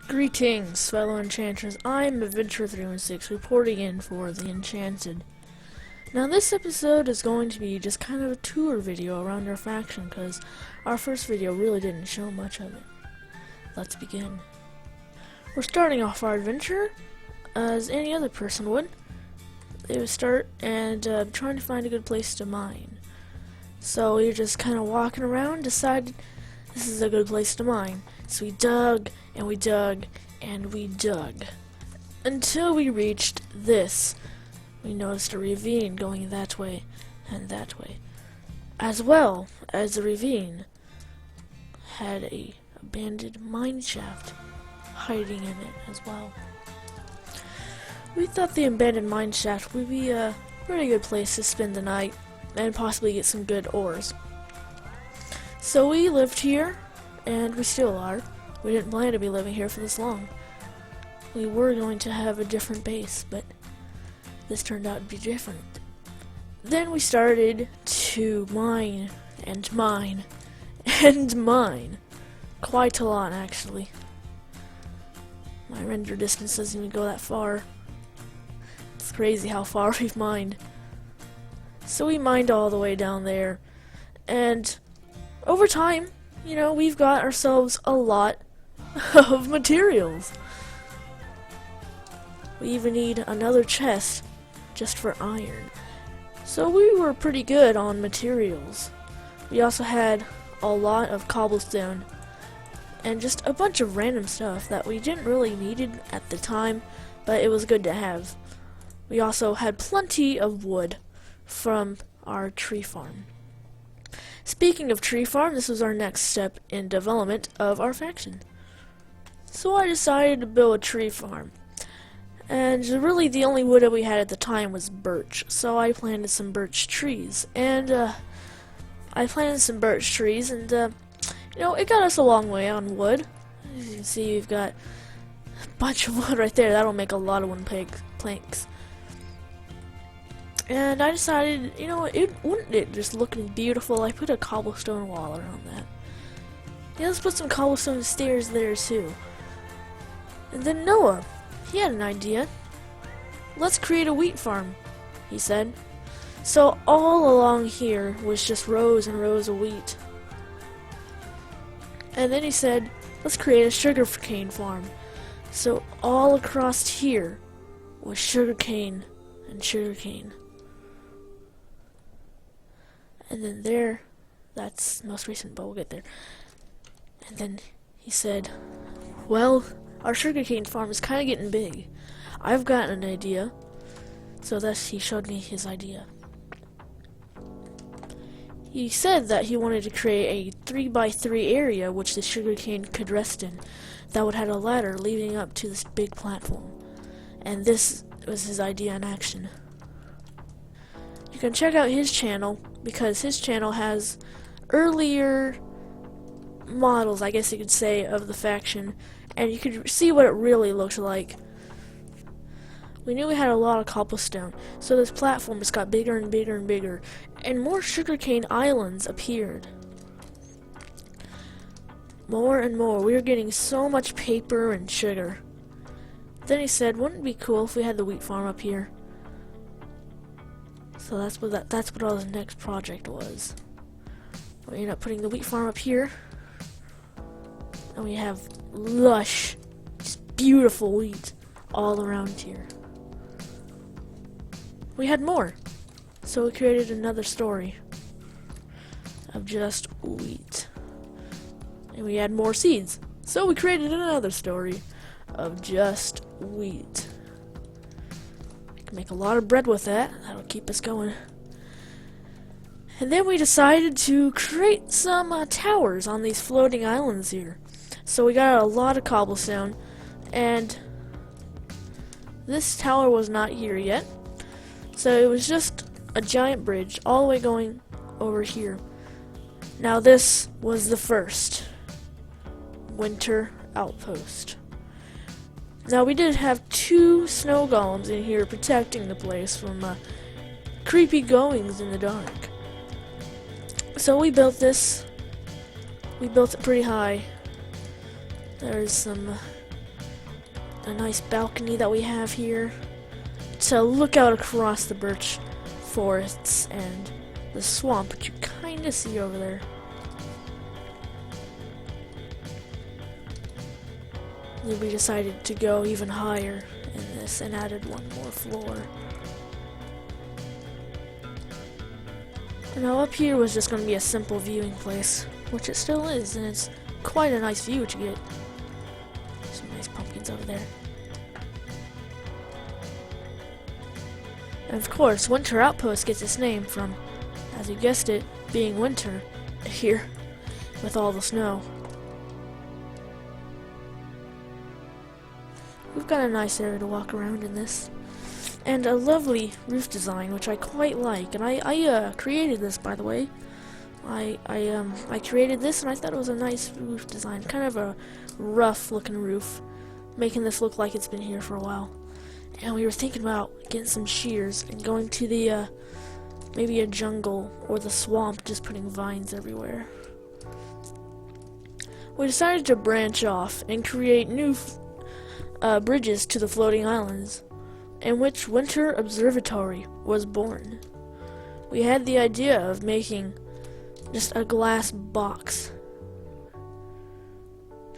Greetings, fellow enchanters. I'm Adventurer316 reporting in for the Enchanted. Now, this episode is going to be just kind of a tour video around our faction because our first video really didn't show much of it. Let's begin. We're starting off our adventure as any other person would. They would start and trying to find a good place to mine. So we were just kind of walking around, decided this is a good place to mine. So we dug, and we dug, and we dug. Until we reached this. We noticed a ravine going that way and that way. As well as the ravine had a abandoned mine shaft hiding in it as well. We thought the abandoned mine shaft would be a pretty good place to spend the night and possibly get some good ores. So we lived here, and we still are. We didn't plan to be living here for this long. We were going to have a different base, but this turned out to be different. Then we started to mine, and mine, and mine. Quite a lot, actually. My render distance doesn't even go that far. It's crazy how far we've mined. So we mined all the way down there, and over time, you know, we've got ourselves a lot of materials. We even need another chest just for iron. So we were pretty good on materials. We also had a lot of cobblestone and just a bunch of random stuff that we didn't really needed at the time, but it was good to have. We also had plenty of wood from our tree farm. Speaking of tree farm, this was our next step in development of our faction. So I decided to build a tree farm. And really the only wood that we had at the time was birch. So I planted some birch trees. And you know, it got us a long way on wood. As you can see, we've got a bunch of wood right there. That'll make a lot of wooden planks. And I decided, you know, wouldn't it just look beautiful? I put a cobblestone wall around that. Yeah, let's put some cobblestone stairs there too. And then Noah, he had an idea. Let's create a wheat farm, he said. So all along here was just rows and rows of wheat. And then he said, let's create a sugarcane farm. So all across here was sugarcane and sugarcane. And then there, that's most recent, but we'll get there. And then he said, well, our sugarcane farm is kind of getting big. I've got an idea. So he showed me his idea. He said that he wanted to create a 3x3 area which the sugarcane could rest in. That would have a ladder leading up to this big platform. And this was his idea in action. You can check out his channel because his channel has earlier models, I guess you could say, of the faction, and you could see what it really looked like. We knew we had a lot of cobblestone, so this platform just got bigger and bigger and bigger, and more sugarcane islands appeared. More and more. We were getting so much paper and sugar. Then he said, wouldn't it be cool if we had the wheat farm up here? So that's what our next project was. We ended up putting the wheat farm up here. And we have lush, just beautiful wheat all around here. We had more. So we created another story of just wheat. And we had more seeds. So we created another story of just wheat. Make a lot of bread with that. That'll keep us going. And then we decided to create some towers on these floating islands here. So we got a lot of cobblestone, and this tower was not here yet. So it was just a giant bridge all the way going over here. Now this was the first winter outpost. Now we did have 2 snow golems in here protecting the place from creepy goings in the dark. So we built this. We built it pretty high. There's some a nice balcony that we have here to look out across the birch forests and the swamp, which you kind of see over there. Then we decided to go even higher in this and added one more floor. Now up here was just going to be a simple viewing place, which it still is, and it's quite a nice view to get. Some nice pumpkins over there. And of course, Winter Outpost gets its name from, as you guessed it, being winter here with all the snow. We've got a nice area to walk around in this. And a lovely roof design, which I quite like. And I created this, by the way. I created this, and I thought it was a nice roof design. Kind of a rough-looking roof, making this look like it's been here for a while. And we were thinking about getting some shears and going to the, maybe a jungle or the swamp, just putting vines everywhere. We decided to branch off and create new bridges to the floating islands, in which Winter Observatory was born. We had the idea of making just a glass box,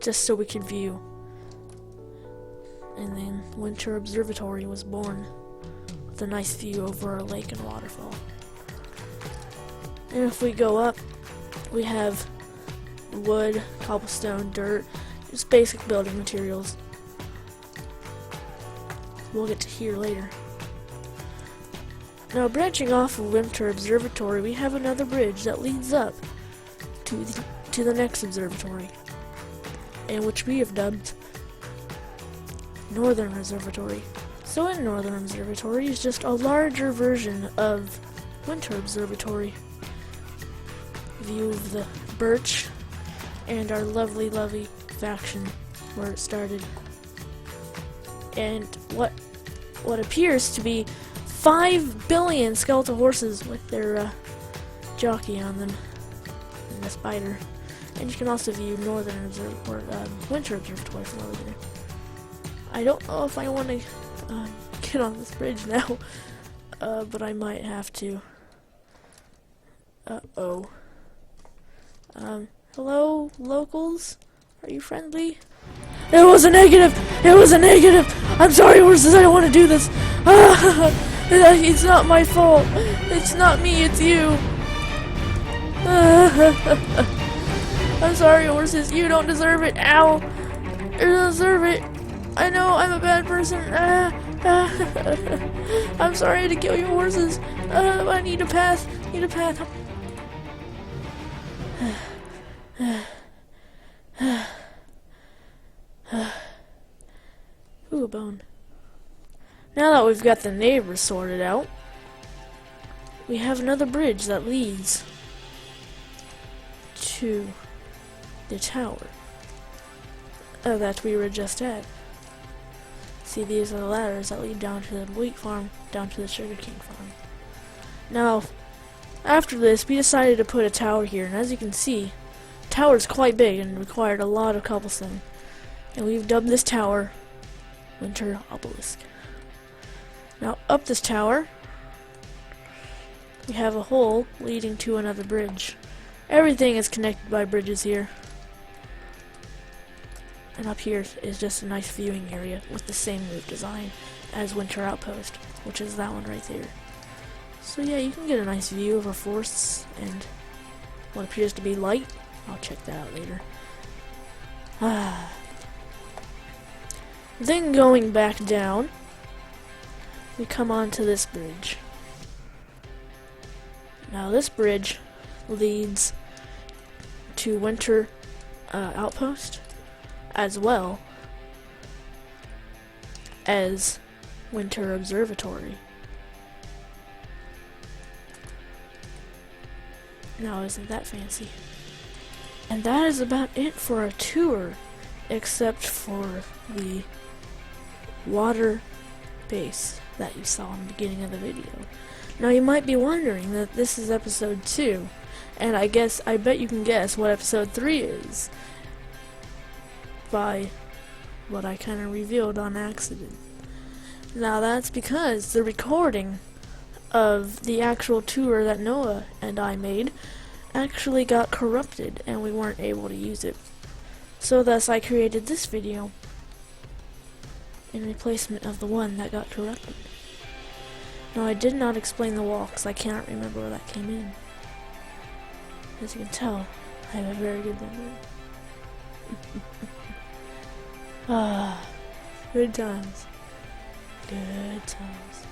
just so we could view. And then Winter Observatory was born, with a nice view over a lake and waterfall. And if we go up, we have wood, cobblestone, dirt, just basic building materials. We'll get to here later. Now, branching off of Winter Observatory, we have another bridge that leads up to the next observatory, and which we have dubbed Northern Observatory. So in Northern Observatory is just a larger version of Winter Observatory. View of the birch and our lovely faction where it started. And what appears to be 5 billion skeletal horses with their jockey on them, and the spider. And you can also view Winter Observatory from over there. I don't know if I want to get on this bridge now, but I might have to. Hello, locals? Are you friendly? It was a negative! It was a negative! I'm sorry, horses, I don't want to do this! It's not my fault! It's not me, it's you! I'm sorry, horses, you don't deserve it! Ow! You don't deserve it! I know, I'm a bad person! I'm sorry to kill your horses! I need a path! Ooh, a bone. Now that we've got the neighbors sorted out, we have another bridge that leads to the tower that we were just at. See, these are the ladders that lead down to the wheat farm, down to the sugarcane farm. Now, after this, we decided to put a tower here, and as you can see, the tower is quite big and required a lot of cobblestone. And we've dubbed this tower Winter Obelisk. Now, up this tower, we have a hole leading to another bridge. Everything is connected by bridges here. And up here is just a nice viewing area with the same roof design as Winter Outpost, which is that one right there. So yeah, you can get a nice view of our forests and what appears to be light. I'll check that out later. Then going back down, we come onto this bridge. Now this bridge leads to Winter Outpost, as well as Winter Observatory. Now isn't that fancy? And that is about it for our tour, except for the water base that you saw in the beginning of the video. Now you might be wondering that this is episode 2, and I bet you can guess what episode 3 is by what I kind of revealed on accident. Now that's because the recording of the actual tour that Noah and I made actually got corrupted and we weren't able to use it. So thus I created this video in replacement of the one that got corrupted. Now I did not explain the wall because I cannot remember where that came in. As you can tell, I have a very good memory. Good times. Good times.